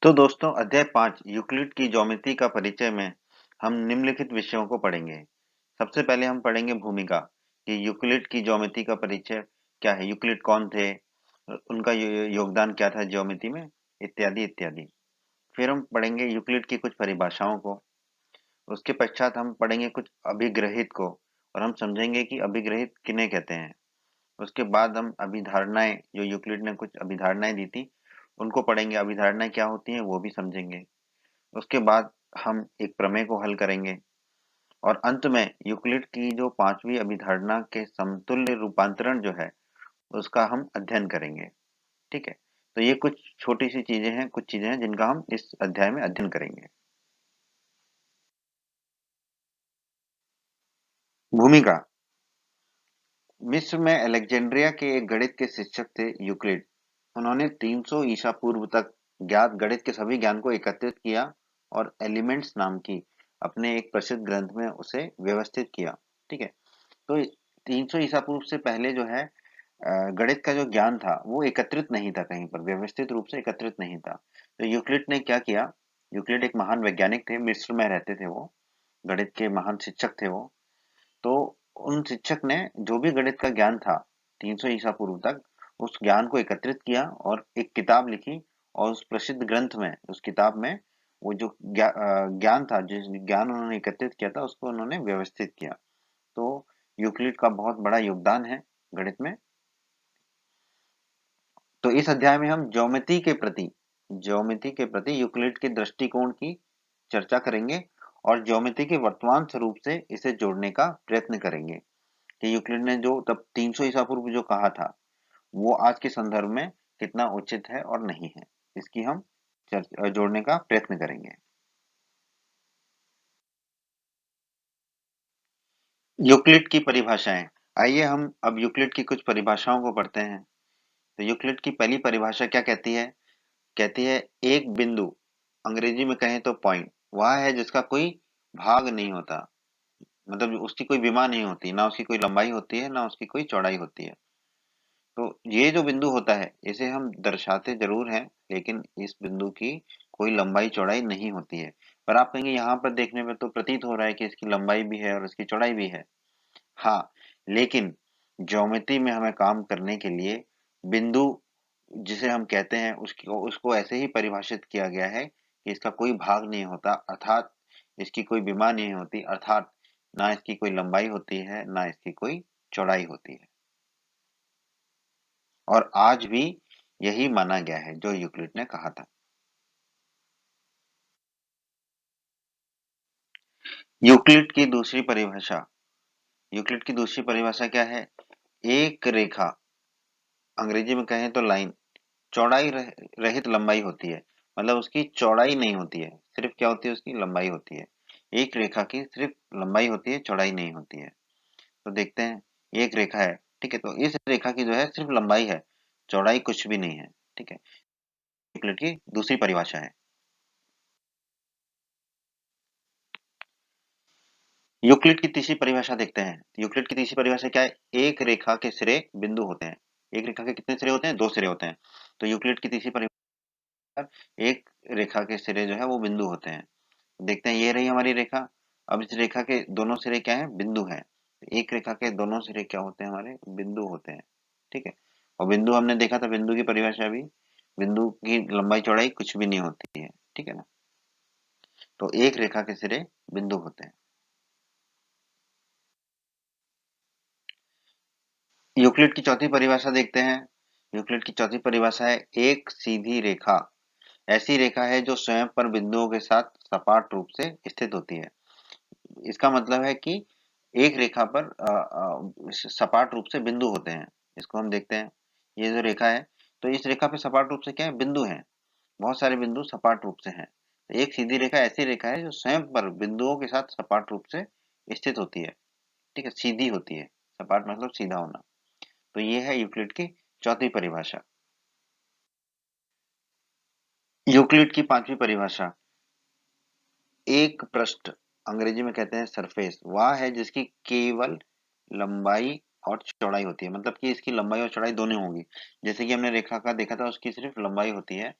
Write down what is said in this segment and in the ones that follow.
तो दोस्तों अध्याय 5 यूक्लिड की ज्योमेट्री का परिचय में हम निम्नलिखित विषयों को पढ़ेंगे। सबसे पहले हम पढ़ेंगे भूमिका कि यूक्लिड की ज्योमेट्री का परिचय क्या है, यूक्लिड कौन थे, उनका योगदान क्या था ज्योमेट्री में, इत्यादि इत्यादि। फिर हम पढ़ेंगे यूक्लिड की कुछ परिभाषाओं को। उसके पश्चात हम पढ़ेंगे कुछ अभिग्रहित को और हम समझेंगे कि अभिग्रहित किन्हें कहते हैं। उसके बाद हम अभिधारणाएं, जो यूक्लिड ने कुछ अभिधारणाएं दी थी, उनको पढ़ेंगे। अभिधारणाएं क्या होती हैं वो भी समझेंगे। उसके बाद हम एक प्रमेय को हल करेंगे और अंत में यूक्लिड की जो पांचवी अभिधारणा के समतुल्य रूपांतरण जो है उसका हम अध्ययन करेंगे। ठीक है, तो ये कुछ छोटी सी चीजें हैं, कुछ चीजें हैं जिनका हम इस अध्याय में अध्ययन करेंगे। भूमिका। मिस्र में अलेक्जेंड्रिया के एक गणित के शिक्षक थे यूक्लिड। उन्होंने 300 ईसा पूर्व तक ज्ञात गणित के सभी ज्ञान को एकत्रित किया और एलिमेंट्स नाम की अपने एक प्रसिद्ध ग्रंथ में उसे व्यवस्थित किया। ठीक है, तो 300 ईसा पूर्व से पहले जो है गणित का जो ज्ञान था वो एकत्रित नहीं था, कहीं पर व्यवस्थित रूप से एकत्रित नहीं था। तो यूक्लिड ने क्या किया, यूक्लिड एक महान वैज्ञानिक थे, मिस्र में रहते थे वो, गणित के महान शिक्षक थे वो। तो उन शिक्षक ने जो भी गणित का ज्ञान था 300 ईसा पूर्व तक, उस ज्ञान को एकत्रित किया और एक किताब लिखी। और उस प्रसिद्ध ग्रंथ में, उस किताब में वो जो ज्ञान था, जिस ज्ञान उन्होंने एकत्रित किया था उसको उन्होंने व्यवस्थित किया। तो यूक्लिड का बहुत बड़ा योगदान है गणित में। तो इस अध्याय में हम ज्योमेट्री के प्रति यूक्लिड के दृष्टिकोण की चर्चा करेंगे और ज्योमेट्री के वर्तमान स्वरूप से इसे जोड़ने का प्रयत्न करेंगे कि यूक्लिड ने जो तब 300 ईसा पूर्व जो कहा था वो आज के संदर्भ में कितना उचित है और नहीं है, इसकी हम जोड़ने का प्रयत्न करेंगे। यूक्लिड की परिभाषाएं। आइए हम अब यूक्लिड की कुछ परिभाषाओं को पढ़ते हैं। तो यूक्लिड की पहली परिभाषा क्या कहती है? कहती है एक बिंदु, अंग्रेजी में कहें तो पॉइंट, वह है जिसका कोई भाग नहीं होता, मतलब उसकी कोई विमा नहीं होती, ना उसकी कोई लंबाई होती है ना उसकी कोई चौड़ाई होती है। तो ये जो बिंदु होता है इसे हम दर्शाते जरूर हैं, लेकिन इस बिंदु की कोई लंबाई चौड़ाई नहीं होती है। पर आप कहेंगे यहाँ पर देखने में तो प्रतीत हो रहा है कि इसकी लंबाई भी है और इसकी चौड़ाई भी है। हाँ, लेकिन ज्योमेट्री में हमें काम करने के लिए बिंदु जिसे हम कहते हैं उसको उसको ऐसे ही परिभाषित किया गया है कि इसका कोई भाग नहीं होता, अर्थात इसकी कोई विमा नहीं होती, अर्थात ना इसकी कोई लंबाई होती है ना इसकी कोई चौड़ाई होती है। और आज भी यही माना गया है जो यूक्लिड ने कहा था। यूक्लिड की दूसरी परिभाषा। यूक्लिड की दूसरी परिभाषा क्या है? एक रेखा, अंग्रेजी में कहें तो लाइन, चौड़ाई रहित लंबाई होती है। मतलब उसकी चौड़ाई नहीं होती है, सिर्फ क्या होती है, उसकी लंबाई होती है। एक रेखा की सिर्फ लंबाई होती है, चौड़ाई नहीं होती है। तो देखते हैं, एक रेखा है, ठीक है, तो इस रेखा की जो है सिर्फ लंबाई है, चौड़ाई कुछ भी नहीं है। ठीक है, यूक्लिड की दूसरी परिभाषा है। यूक्लिड की तीसरी परिभाषा देखते हैं। यूक्लिड की तीसरी परिभाषा क्या है? एक रेखा के सिरे बिंदु होते हैं। एक रेखा के कितने सिरे होते हैं? दो सिरे होते हैं। तो यूक्लिड की तीसरी परिभाषा, एक रेखा के सिरे जो है वो बिंदु होते हैं। देखते हैं, ये रही हमारी रेखा। अब इस रेखा के दोनों सिरे क्या है? बिंदु हैं। एक रेखा के दोनों सिरे क्या होते हैं? हमारे बिंदु होते हैं। ठीक है, और बिंदु हमने देखा था, बिंदु की परिभाषा भी, बिंदु की लंबाई चौड़ाई कुछ भी नहीं होती है। ठीक है ना, तो एक रेखा के सिरे बिंदु होते हैं। यूक्लिड की चौथी परिभाषा देखते हैं। यूक्लिड की चौथी परिभाषा है एक सीधी रेखा ऐसी रेखा है जो स्वयं पर बिंदुओं के साथ सपाट रूप से स्थित होती है। इसका मतलब है कि एक रेखा पर सपाट रूप से बिंदु होते हैं। इसको हम देखते हैं, ये जो रेखा है, तो इस रेखा पे सपाट रूप से क्या है? बिंदु हैं, बहुत सारे बिंदु सपाट रूप से हैं। तो एक सीधी रेखा ऐसी रेखा है जो स्वयं पर बिंदुओं के साथ सपाट रूप से स्थित होती है। ठीक है, सीधी होती है, सपाट मतलब सीधा होना। तो ये है यूक्लिड की चौथी परिभाषा। यूक्लिड की पांचवी परिभाषा, एक पृष्ठ, अंग्रेजी में कहते हैं सरफेस, वह है जिसकी केवल लंबाई और चौड़ाई होती है। मतलब कि इसकी लंबाई और चौड़ाई दोनों होगी। जैसे कि हमने रेखा का देखा था, उसकी सिर्फ लंबाई होती है,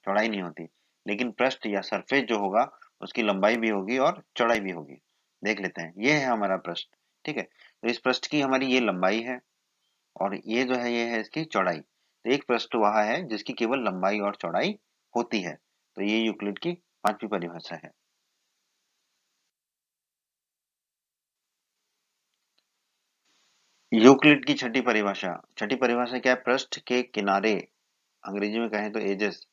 चौड़ाई नहीं होती। लेकिन पृष्ठ या सरफेस जो होगा उसकी लंबाई भी होगी और चौड़ाई भी होगी। देख लेते हैं, ये है हमारा पृष्ठ। ठीक है, तो इस पृष्ठ की हमारी ये लंबाई है और ये जो है ये है इसकी चौड़ाई। तो एक पृष्ठ वह है जिसकी केवल लंबाई और चौड़ाई होती है। तो ये यूक्लिड की पांचवी परिभाषा है। यूक्लिड की छठी परिभाषा क्या है? पृष्ठ के किनारे, अंग्रेजी में कहें तो एजेस,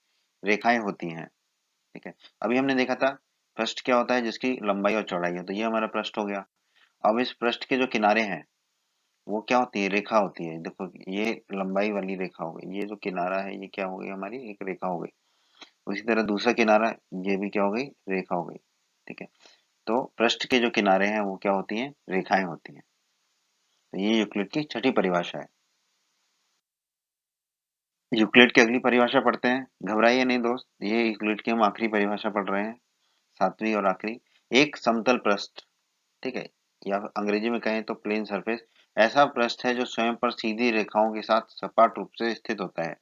रेखाएं होती हैं। ठीक है, अभी हमने देखा था पृष्ठ क्या होता है जिसकी लंबाई और चौड़ाई है, तो ये हमारा पृष्ठ हो गया। अब इस पृष्ठ के जो किनारे हैं वो क्या होती है? रेखा होती है। देखो ये लंबाई वाली रेखा हो गई, ये जो किनारा है ये क्या हो गई? हमारी एक रेखा हो गई। उसी तरह दूसरा किनारा, ये भी क्या हो गई? रेखा हो गई। ठीक है, तो पृष्ठ के जो किनारे हैं वो क्या होती हैं? रेखाएं होती हैं। तो ये यूक्लिड की छठी परिभाषा है। यूक्लिड की अगली परिभाषा पढ़ते हैं। घबराइए नहीं दोस्त, ये यूक्लिड की हम आखिरी परिभाषा पढ़ रहे हैं, सातवीं और आखिरी। एक समतल पृष्ठ, ठीक है, या अंग्रेजी में कहें तो प्लेन सरफेस, ऐसा पृष्ठ है जो स्वयं पर सीधी रेखाओं के साथ सपाट रूप से स्थित होता है।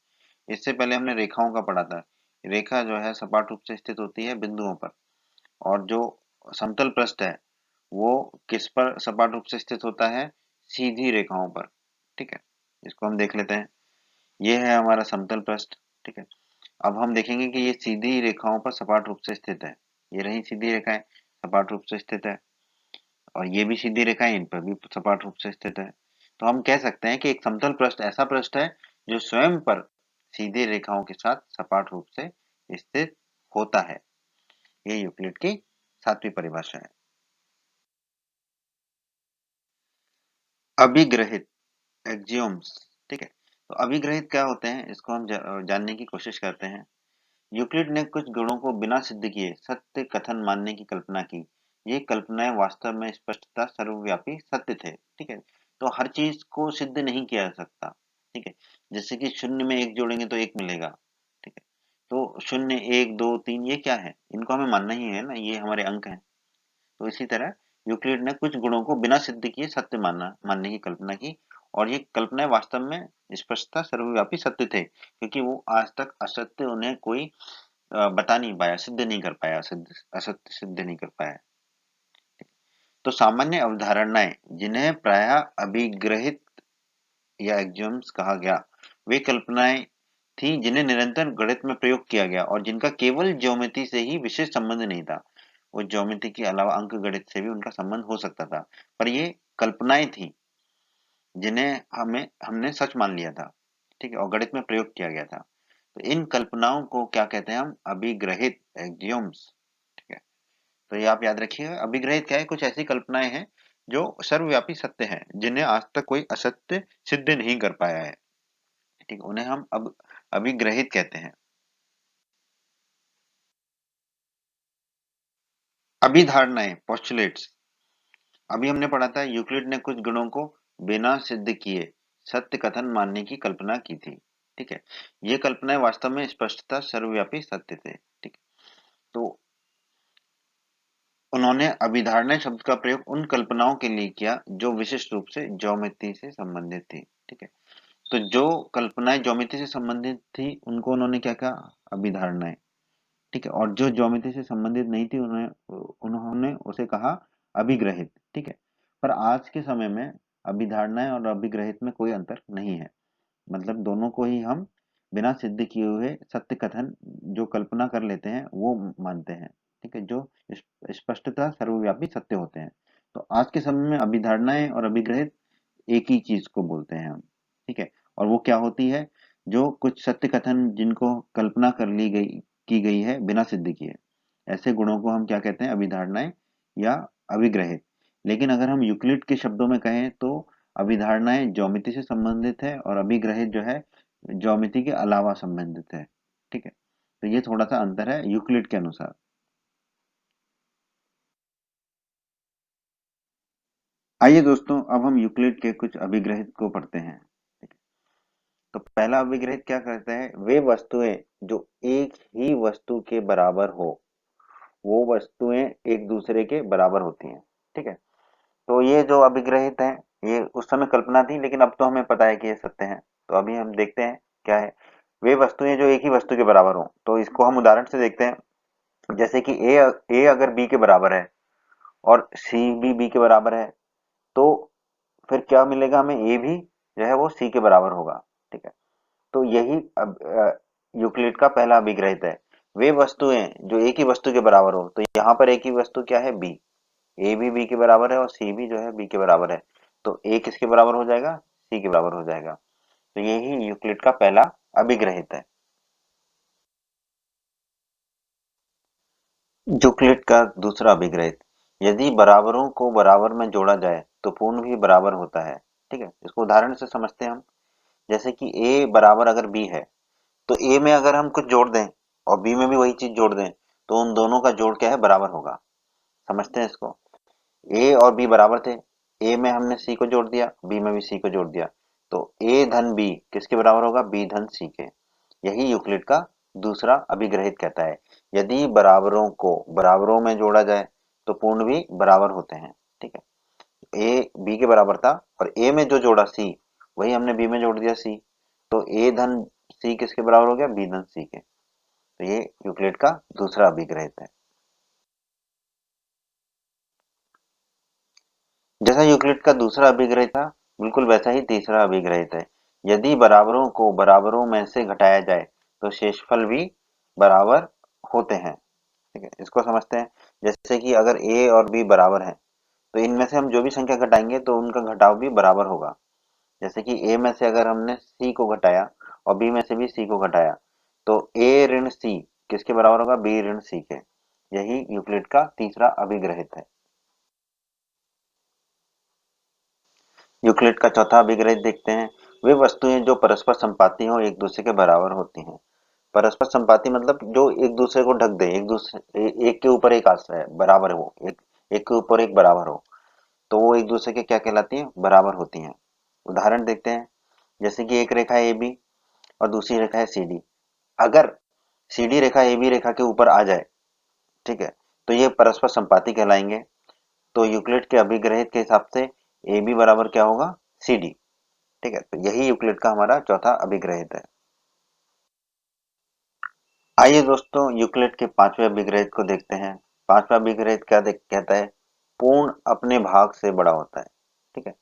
इससे पहले हमने रेखाओं का पढ़ा था। रेखा जो है सपाट रूप से स्थित होती है बिंदुओं पर, और जो समतल पृष्ठ है वो किस पर सपाट रूप से स्थित होता है? सीधी रेखाओं पर। ठीक है, इसको हम देख लेते हैं। ये है हमारा समतल पृष्ठ। ठीक है, अब हम देखेंगे कि ये सीधी रेखाओं पर सपाट रूप से स्थित है। ये रही सीधी रेखाएं, सपाट रूप से स्थित है, और ये भी सीधी रेखाएं, इन पर भी सपाट रूप से स्थित है। तो हम कह सकते हैं कि एक समतल पृष्ठ ऐसा पृष्ठ है जो स्वयं पर सीधी रेखाओं के साथ सपाट रूप से स्थित होता है। ये यूक्लिड की सातवीं परिभाषा है। अभिग्रहित, एक्जियोम्स। ठीक है, तो अभिग्रहित क्या होते हैं इसको हम जानने की कोशिश करते हैं। यूक्लिड ने कुछ गुणों को बिना सिद्ध किए सत्य कथन मानने की कल्पना की। ये कल्पनाएं वास्तव में स्पष्टता सर्वव्यापी सत्य थे। ठीक है, तो हर चीज को सिद्ध नहीं किया जा सकता। ठीक है, जैसे कि शून्य में एक जोड़ेंगे तो एक मिलेगा। ठीक है, तो शून्य, एक, दो, तीन, ये क्या है? इनको हमें मानना ही है ना, ये हमारे अंक हैं। तो इसी तरह यूक्लिड ने कुछ गुणों को बिना सिद्ध किए सत्य मानने की कल्पना की, और ये कल्पनाएं वास्तव में स्पष्टता सर्वव्यापी सत्य थे, क्योंकि वो आज तक असत्य उन्हें कोई बता नहीं पाया, सिद्ध नहीं कर पाया, असत्य सिद्ध नहीं कर पाया। तो सामान्य अवधारणाएं जिन्हें प्रायः अभिग्रहित या एक्सियोम्स कहा गया, वे कल्पनाएं थी जिन्हें निरंतर गणित में प्रयोग किया गया और जिनका केवल ज्योमेट्री से ही विशेष संबंध नहीं था। वो ज्योमेट्री के अलावा अंक गणित से भी उनका संबंध हो सकता था, पर ये कल्पनाएं थी जिन्हें हमें हमने सच मान लिया था। ठीक है, और गणित में प्रयोग किया गया था। तो इन कल्पनाओं को क्या कहते हैं? हम अभिग्रहित, एक्सियोम्स। ठीक है, तो ये आप याद रखिएगा। अभिग्रहित क्या है? कुछ ऐसी कल्पनाएं हैं जो सर्वव्यापी सत्य हैं, जिन्हें आज तक कोई असत्य सिद्ध नहीं कर पाया है। ठीक है, उन्हें हम अब अभिग्रहित कहते हैं। अभिधारणाएं, पोस्टुलेट्स। अभी हमने पढ़ा था यूक्लिड ने कुछ गुणों को बिना सिद्ध किए सत्य कथन मानने की कल्पना की थी। ठीक है, ये कल्पनाएं वास्तव में स्पष्टता सर्वव्यापी सत्य थे। ठीक है, तो उन्होंने अभिधारणा शब्द का प्रयोग उन कल्पनाओं के लिए किया जो विशिष्ट रूप से ज्योमेट्री से संबंधित थी। ठीक है, तो जो कल्पनाएं ज्योमेट्री से संबंधित थी उनको उन्होंने क्या कहा? अभिधारणाएं। ठीक है, और जो ज्योमेट्री से संबंधित नहीं थी उन्हें उन्होंने उसे कहा अभिग्रहित। ठीक है, पर आज के समय में अभिधारणाएं और अभिग्रहित में कोई अंतर नहीं है। मतलब दोनों को ही हम बिना सिद्ध किए हुए सत्य कथन जो कल्पना कर लेते हैं वो मानते हैं। ठीक है, जो स्पष्टता सर्वव्यापी सत्य होते हैं। तो आज के समय में अभिधारणाएं और अभिग्रहित एक ही चीज को बोलते हैं हम। ठीक है, और वो क्या होती है? जो कुछ सत्य कथन जिनको कल्पना कर ली गई की गई है बिना सिद्ध किए, ऐसे गुणों को हम क्या कहते हैं? अभिधारणाएं या अभिग्रहित। लेकिन अगर हम यूक्लिड के शब्दों में कहें तो अभिधारणाएं ज्योमेट्री से संबंधित है और अभिग्रहित जो है ज्योमेट्री के अलावा संबंधित है। ठीक है, तो ये थोड़ा सा अंतर है यूक्लिड के अनुसार। आइए दोस्तों, अब हम यूक्लिड के कुछ अभिग्रहित को पढ़ते हैं। तो पहला अभिग्रहित क्या कहता है? वे वस्तुएं जो एक ही वस्तु के बराबर हो, वो वस्तुएं एक दूसरे के बराबर होती हैं। ठीक है, तो ये जो अभिग्रहित है ये उस समय कल्पना थी, लेकिन अब तो हमें पता है कि ये सत्य है। तो अभी हम देखते हैं क्या है। वे वस्तुएं जो एक ही वस्तु के बराबर हो। तो इसको हम उदाहरण से देखते हैं। जैसे कि ए अगर बी के बराबर है और सी भी बी के बराबर है, तो फिर क्या मिलेगा हमें, ए भी जो है वो सी के बराबर होगा। ठीक है, तो यही यूक्लिड का पहला अभिग्रहित है। वे वस्तुएं जो एक ही वस्तु के बराबर हो, तो यहाँ पर एक ही वस्तु क्या है, बी। ए भी बी के बराबर है और सी भी जो है बी के बराबर है, तो ए किसके बराबर हो जाएगा, सी के बराबर हो जाएगा। तो यही यूक्लिड का पहला अभिग्रहित है। यूक्लिड का दूसरा अभिग्रहित, यदि बराबरों को बराबर में जोड़ा जाए तो पूर्ण भी बराबर होता है। ठीक है, इसको उदाहरण से समझते हैं हम। जैसे कि ए बराबर अगर बी है, तो ए में अगर हम कुछ जोड़ दें और बी में भी वही चीज जोड़ दें, तो उन दोनों का जोड़ क्या है, बराबर होगा। समझते हैं इसको। ए और बी बराबर थे, ए में हमने सी को जोड़ दिया, बी में भी सी को जोड़ दिया, तो ए धन बी किसके बराबर होगा, बी धन सी के। यही यूक्लिड का दूसरा अभिग्रहित कहता है। यदि बराबरों को बराबरों में जोड़ा जाए तो पूर्ण भी बराबर होते हैं। ठीक है, ए बी के बराबर था और ए में जो जोड़ा सी, वही हमने बी में जोड़ दिया सी, तो ए धन सी किसके बराबर हो गया, बी धन सी के। तो ये यूक्लिड का दूसरा अभिग्रहित है। जैसा यूक्लिड का दूसरा अभिग्रहित था, बिल्कुल वैसा ही तीसरा अभिग्रहित है। यदि बराबरों को बराबरों में से घटाया जाए तो शेषफल भी बराबर होते हैं। ठीक है, इसको समझते हैं। जैसे कि अगर ए और बी बराबर हैं, तो इनमें से हम जो भी संख्या घटाएंगे तो उनका घटाव भी बराबर होगा। जैसे कि ए में से अगर हमने सी को घटाया और बी में से भी सी को घटाया, तो ए ऋण सी किसके बराबर होगा, बी ऋण सी के। यही यूक्लिड का तीसरा अभिग्रहित है। यूक्लिड का चौथा अभिग्रहित देखते हैं। वे वस्तुएं जो परस्पर संपाती हो एक दूसरे के बराबर होती हैं। परस्पर संपाती मतलब जो एक दूसरे को ढक दे, एक दूसरे एक के ऊपर एक आश्रय बराबर हो, एक एक के ऊपर एक बराबर हो, तो वो एक दूसरे के क्या कहलाती है, बराबर होती हैं। उदाहरण देखते हैं। जैसे कि एक रेखा ए बी और दूसरी रेखा है सी डी। अगर C D Rekha A B रेखा के ऊपर आ जाए, ठीक है, तो ये परस्पर संपाती कहलाएंगे। तो यूक्लिड के अभिग्रहित के हिसाब से ए बी बराबर क्या होगा, सी डी। ठीक है, तो यही यूक्लिड का हमारा चौथा अभिग्रहित है। आइए दोस्तों यूक्लिड के पांचवें अभिग्रहित को देखते हैं। पांचवा अभिग्रहित क्या कहता है, पूर्ण अपने भाग से बड़ा होता है। ठीक है,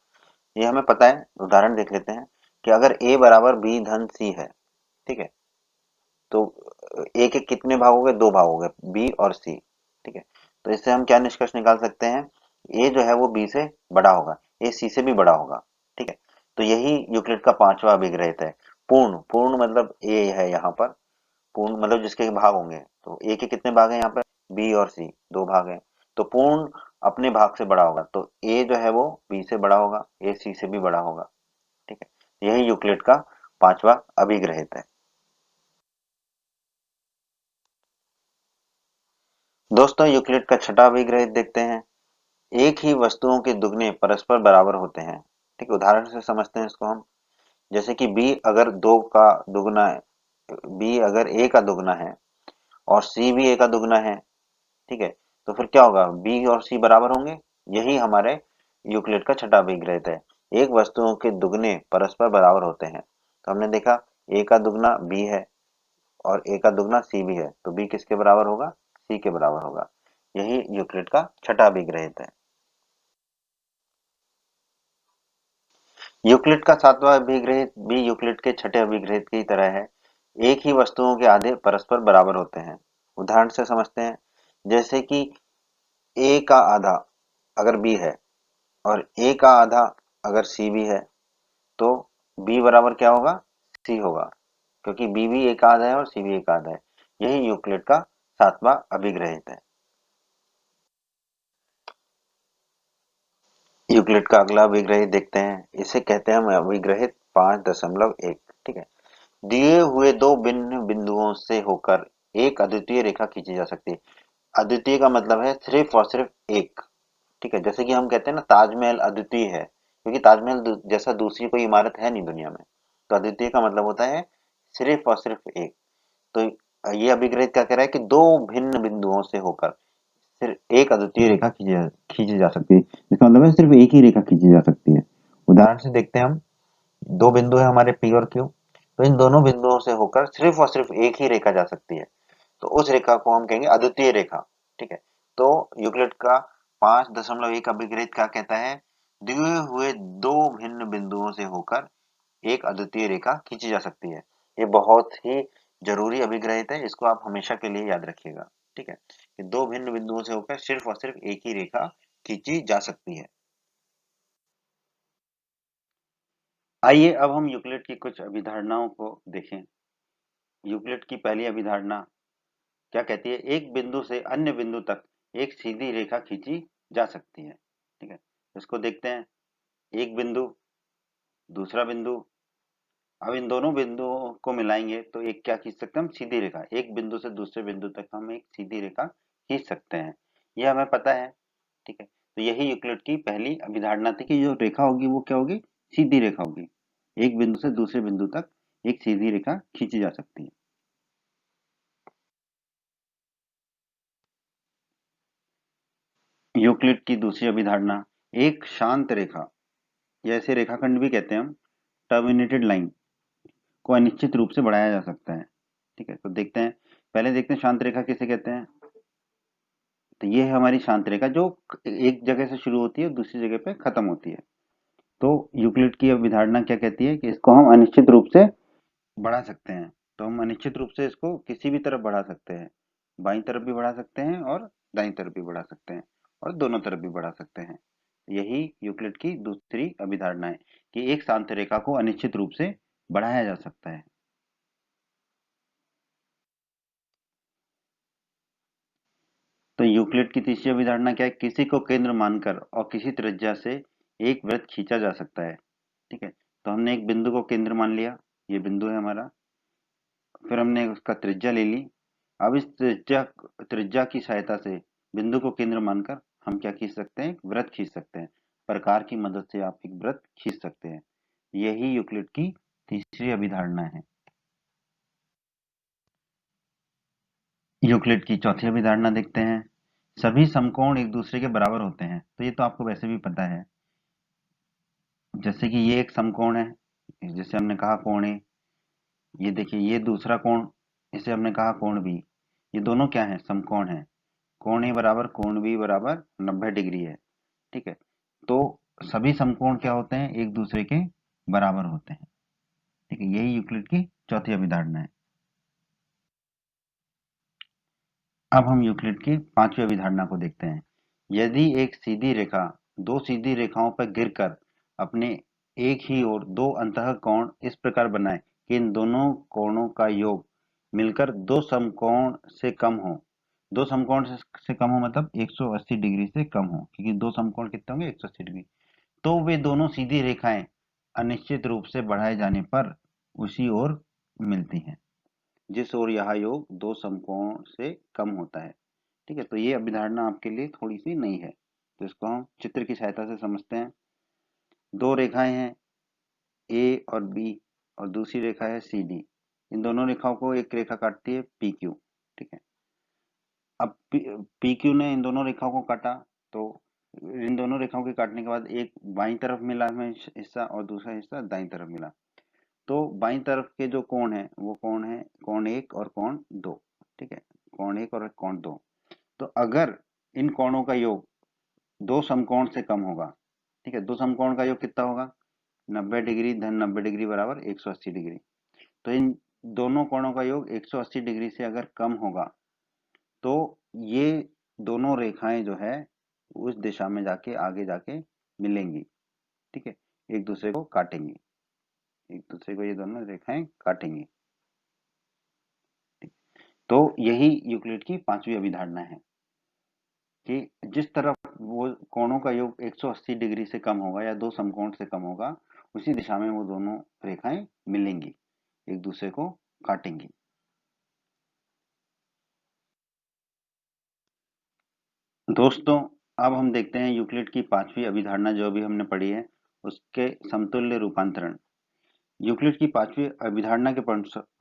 ये हमें पता है। उदाहरण देख लेते हैं कि अगर a बराबर b धन c है, ठीक है, तो a के कितने भाग हो गए, दो भाग हो गए, b और c। ठीक है, तो इससे हम क्या निष्कर्ष निकाल सकते हैं, a जो है वो b से बड़ा होगा, a c से भी बड़ा होगा। ठीक है, तो यही यूक्लिड का पांचवा अभिग्रहित है। पूर्ण, पूर्ण मतलब a है यहाँ पर, पूर्ण मतलब जिसके भाग होंगे, तो ए के कितने भाग हैं यहाँ पर, बी और सी दो भाग हैं, तो पूर्ण अपने भाग से बड़ा होगा, तो ए जो है वो बी से बड़ा होगा, ए सी से भी बड़ा होगा। ठीक है, यही यूक्लिड का पांचवा अभिग्रहित है। दोस्तों यूक्लिड का छठा अभिग्रहित देखते हैं। एक ही वस्तुओं के दुगने परस्पर बराबर होते हैं। ठीक है, उदाहरण से समझते हैं इसको हम। जैसे कि बी अगर दो का दुगना है, बी अगर ए का दुगना है और सी भी ए का दुगना है, ठीक है, तो फिर क्या होगा, बी और सी बराबर होंगे। यही हमारे यूक्लिड का छठा अभिग्रहित है। एक वस्तुओं के दुगने परस्पर बराबर होते हैं। तो हमने देखा ए का दुगना बी है और ए का दुगना सी भी है, तो बी किसके बराबर होगा, सी के बराबर होगा। यही यूक्लिड का छठा अभिग्रहित है। यूक्लिड का सातवां अभिग्रहित भी यूक्लिड के छठे अभिग्रहित की तरह है। एक ही वस्तुओं के आधे परस्पर बराबर होते हैं। उदाहरण से समझते हैं। जैसे कि ए का आधा अगर बी है और ए का आधा अगर सी भी है, तो बी बराबर क्या होगा, सी होगा, क्योंकि बी भी एक आधा है और सी भी एक आधा है। यही यूक्लिड का सातवां अभिग्रहित है। यूक्लिड का अगला अभिग्रहित देखते हैं। इसे कहते हैं हम अभिग्रहित 5.1। ठीक है, दिए हुए दो भिन्न बिंदुओं से होकर एक अद्वितीय रेखा खींची जा सकती है। अद्वितीय का मतलब है सिर्फ और सिर्फ एक। ठीक है, जैसे कि हम कहते हैं ना ताजमहल अद्वितीय है, क्योंकि ताजमहल जैसा दूसरी कोई इमारत है नहीं दुनिया में। तो अद्वितीय का मतलब होता है सिर्फ और सिर्फ एक। तो ये अभिग्रहित क्या कह रहा है कि दो भिन्न बिंदुओं से होकर सिर्फ एक अद्वितीय रेखा खींची जा सकती है। इसका मतलब है सिर्फ एक ही रेखा खींची जा सकती है। उदाहरण से देखते हैं हम। दो बिंदु है हमारे पी और क्यू। तो इन दोनों बिंदुओं से होकर सिर्फ और सिर्फ एक ही रेखा जा सकती है, तो उस रेखा को हम कहेंगे अद्वितीय रेखा। ठीक है, तो यूक्लिड का 5.1 अभिग्रहित क्या कहता है, दिए हुए दो भिन्न बिंदुओं से होकर एक अद्वितीय रेखा खींची जा सकती है। ये बहुत ही जरूरी अभिग्रहित है, इसको आप हमेशा के लिए याद रखिएगा। ठीक है, कि दो भिन्न बिंदुओं से होकर सिर्फ और सिर्फ एक ही रेखा खींची जा सकती है। आइए अब हम यूक्लिड की कुछ अभिधारणाओं को देखें। यूक्लिड की पहली अभिधारणा क्या कहती है, एक बिंदु से अन्य बिंदु तक एक सीधी रेखा खींची जा सकती है। ठीक है, इसको देखते हैं। एक बिंदु, दूसरा बिंदु, अब इन दोनों बिंदुओं को मिलाएंगे तो एक क्या खींच सकते हैं हम, सीधी रेखा। एक बिंदु से दूसरे बिंदु तक हम एक सीधी रेखा खींच सकते हैं, यह हमें पता है। ठीक है, तो यही यूक्लिड की पहली अभिधारणा थी कि जो रेखा होगी वो क्या होगी, सीधी रेखा होगी। एक बिंदु से दूसरे बिंदु तक एक सीधी रेखा खींची जा सकती है। यूक्लिड की दूसरी अभिधारणा, एक शांत रेखा, या इसे रेखाखंड भी कहते हैं हम, टर्मिनेटेड लाइन को अनिश्चित रूप से बढ़ाया जा सकता है। ठीक है, तो देखते हैं, पहले देखते हैं शांत रेखा किसे कहते हैं। तो ये है हमारी शांत रेखा जो एक जगह से शुरू होती है और दूसरी जगह पे खत्म होती है। तो यूक्लिड की अवधारणा क्या कहती है कि इसको हम अनिश्चित रूप से बढ़ा सकते हैं। तो हम अनिश्चित रूप से इसको किसी भी तरफ बढ़ा सकते हैं, बाईं तरफ भी बढ़ा सकते हैं और दाईं तरफ भी बढ़ा सकते हैं और दोनों तरफ भी बढ़ा सकते हैं। यही यूक्लिड की दूसरी अभिधारणा है कि एक शांत रेखा को अनिश्चित रूप से बढ़ाया जा सकता है। तो यूक्लिड की तीसरी अभिधारणा क्या है, किसी को केंद्र मानकर और किसी त्रिज्या से एक वृत्त खींचा जा सकता है। ठीक है, तो हमने एक बिंदु को केंद्र मान लिया, ये बिंदु है हमारा, फिर हमने उसका त्रिज्या ले ली। अब इस त्रिज्या त्रिज्या की सहायता से बिंदु को केंद्र मानकर हम क्या खींच सकते हैं, एक वृत्त खींच सकते हैं। प्रकार की मदद से आप एक वृत्त खींच सकते हैं। यही यूक्लिड की तीसरी अभिधारणा है। यूक्लिड की चौथी अभिधारणा देखते हैं, सभी समकोण एक दूसरे के बराबर होते हैं। तो ये तो आपको वैसे भी पता है, जैसे कि ये एक समकोण है, जैसे हमने कहा कोण ए। ये देखिए ये दूसरा कोण, इसे हमने कहा कोण बी। ये दोनों क्या है, समकोण है। कोण ए बराबर कोण बी बराबर 90 डिग्री है। ठीक है, तो सभी समकोण क्या होते हैं, एक दूसरे के बराबर होते हैं। ठीक है, यही यूक्लिड की चौथी अभिधारणा है। अब हम यूक्लिड की पांचवी अभिधारणा को देखते हैं। यदि एक सीधी रेखा दो सीधी रेखाओं पर गिरकर अपने एक ही ओर दो अंतः कोण इस प्रकार बनाए कि इन दोनों कोणों का योग मिलकर दो समकोण से कम हो। दो समकोण से कम हो मतलब 180 डिग्री से कम हो, क्योंकि दो समकोण कितने होंगे, 180 डिग्री। तो वे दोनों सीधी रेखाएं अनिश्चित रूप से बढ़ाए जाने पर उसी ओर मिलती हैं, जिस ओर यह योग दो समकोण से कम होता है। ठीक है, तो ये अभिधारणा आपके लिए थोड़ी सी नई है, तो इसको हम चित्र की सहायता से समझते हैं। दो रेखाएं हैं, ए और बी, और दूसरी रेखा है सी डी। इन दोनों रेखाओं को एक रेखा काटती है पी क्यू। ठीक है, अब पी क्यू ने इन दोनों रेखाओं को काटा, तो इन दोनों रेखाओं के काटने के बाद एक बाईं तरफ मिला हमें हिस्सा और दूसरा हिस्सा दाईं तरफ मिला। तो बाईं तरफ के जो कोण है वो कोण है कोण एक और कोण दो। ठीक है, कोण एक और कोण दो। तो अगर इन कोणों का योग दो समकोण से कम होगा, ठीक है, दो समकोण का योग कितना होगा, 90 डिग्री धन 90 डिग्री बराबर 180 डिग्री। तो इन दोनों कोणों का योग 180 डिग्री से अगर कम होगा तो ये दोनों रेखाएं जो है उस दिशा में जाके आगे जाके मिलेंगी। ठीक है, एक दूसरे को काटेंगी, एक दूसरे को ये दोनों रेखाएं काटेंगी। तो यही यूक्लिड की पांचवी अभिधारणा है कि जिस तरफ वो कोणों का योग 180 डिग्री से कम होगा या दो समकोण से कम होगा, उसी दिशा में वो दोनों रेखाएं मिलेंगी, एक दूसरे को काटेंगी। दोस्तों, अब हम देखते हैं यूक्लिड की पांचवी अभिधारणा जो भी हमने पढ़ी है उसके समतुल्य रूपांतरण। यूक्लिड की पांचवी अभिधारणा के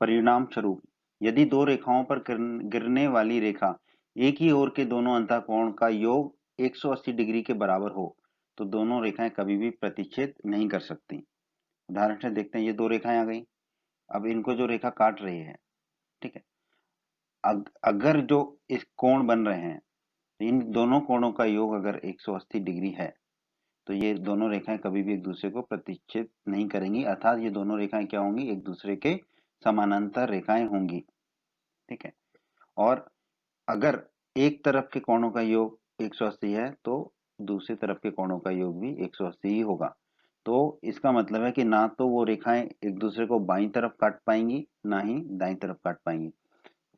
परिणाम स्वरूप यदि दो रेखाओं पर गिरने वाली रेखा एक ही ओर के दोनों अंतःकोण का योग 180 डिग्री के बराबर हो तो दोनों रेखाएं कभी भी प्रतिच्छेद नहीं कर सकती। उदाहरण से देखते हैं, ये दो रेखाएं आ गई, अब इनको जो रेखा काट रही है, ठीक है, अगर जो इस कोण बन रहे हैं, तो इन दोनों कोणों का योग अगर 180 डिग्री है, तो ये दोनों रेखाएं कभी भी एक दूसरे को प्रतिच्छेद नहीं करेंगी, अर्थात ये दोनों रेखाएं क्या होंगी, एक दूसरे के समानांतर रेखाएं होंगी। ठीक है। और अगर एक तरफ के कोणों का योग 180 है, तो दूसरी तरफ के कोणों का योग भी 180 ही होगा। तो इसका मतलब है कि ना तो वो रेखाएं एक दूसरे को बाईं तरफ काट पाएंगी, ना ही दाईं तरफ काट पाएंगी।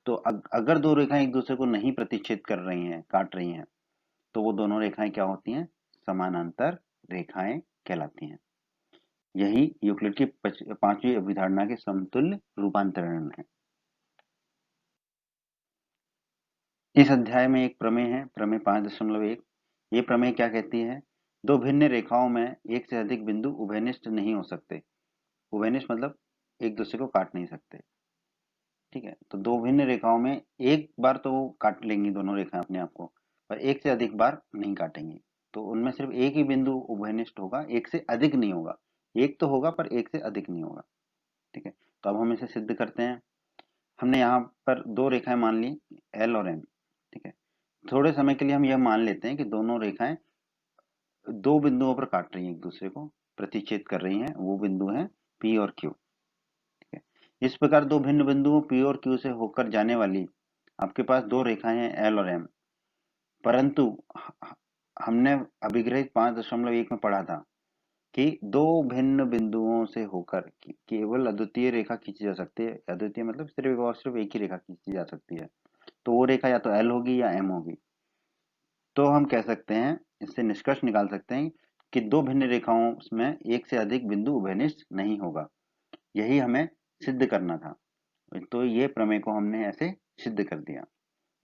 तो अगर दो रेखाएं एक दूसरे को नहीं प्रतिच्छेद कर रही हैं, काट रही हैं, तो वो दोनों रेखाएं क्या होती हैं, समानांतर रेखाएं कहलाती हैं। यही यूक्लिड की पांचवी अभिधारणा के समतुल्य रूपांतरण है। इस अध्याय में एक प्रमेय है, प्रमेय 5.1। ये प्रमेय क्या कहती है, दो भिन्न रेखाओं में एक से अधिक बिंदु उभयनिष्ठ नहीं हो सकते। उभयनिष्ठ मतलब एक दूसरे को काट नहीं सकते। ठीक है, तो दो भिन्न रेखाओं में एक बार तो वो काट लेंगी दोनों रेखाएं अपने आप को, पर एक से अधिक बार नहीं काटेंगी। तो उनमें सिर्फ एक ही बिंदु उभयनिष्ठ होगा, एक से अधिक नहीं होगा। एक तो होगा पर एक से अधिक नहीं होगा। ठीक है, तो अब हम इसे सिद्ध करते हैं। हमने यहाँ पर दो रेखाएं मान ली, एल और एम। ठीक है, थोड़े समय के लिए हम यह मान लेते हैं कि दोनों रेखाएं दो बिंदुओं पर काट रही हैं, एक दूसरे को प्रतिच्छेद कर रही हैं। वो बिंदु हैं पी और क्यू। ठीक है, इस प्रकार दो भिन्न बिंदुओं पी और क्यू से होकर जाने वाली आपके पास दो रेखाएं हैं, एल और एम। परंतु हमने अभिग्रहित 5.1 में पढ़ा था कि दो भिन्न बिंदुओं से होकर केवल अद्वितीय रेखा खींची जा सकती है। अद्वितीय मतलब सिर्फ और सिर्फ एक ही रेखा खींची जा सकती है। तो वो रेखा या तो एल होगी या एम होगी। तो हम कह सकते हैं, इससे निष्कर्ष निकाल सकते हैं कि दो भिन्न रेखाओं में एक से अधिक बिंदु उभयनिष्ठ नहीं होगा। यही हमें सिद्ध करना था। तो ये प्रमेय को हमने ऐसे सिद्ध कर दिया।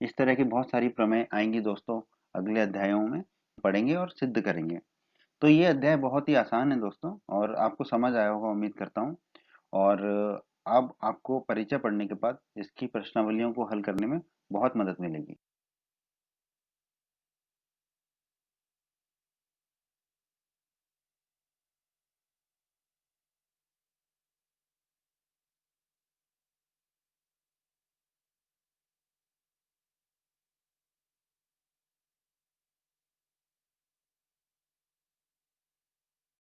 इस तरह की बहुत सारी प्रमेय आएंगी दोस्तों, अगले अध्यायों में पढ़ेंगे और सिद्ध करेंगे। तो ये अध्याय बहुत ही आसान है दोस्तों, और आपको समझ आया होगा उम्मीद करता हूँ। और अब आपको परिचय पढ़ने के बाद इसकी प्रश्नावलियों को हल करने में बहुत मदद मिलेगी।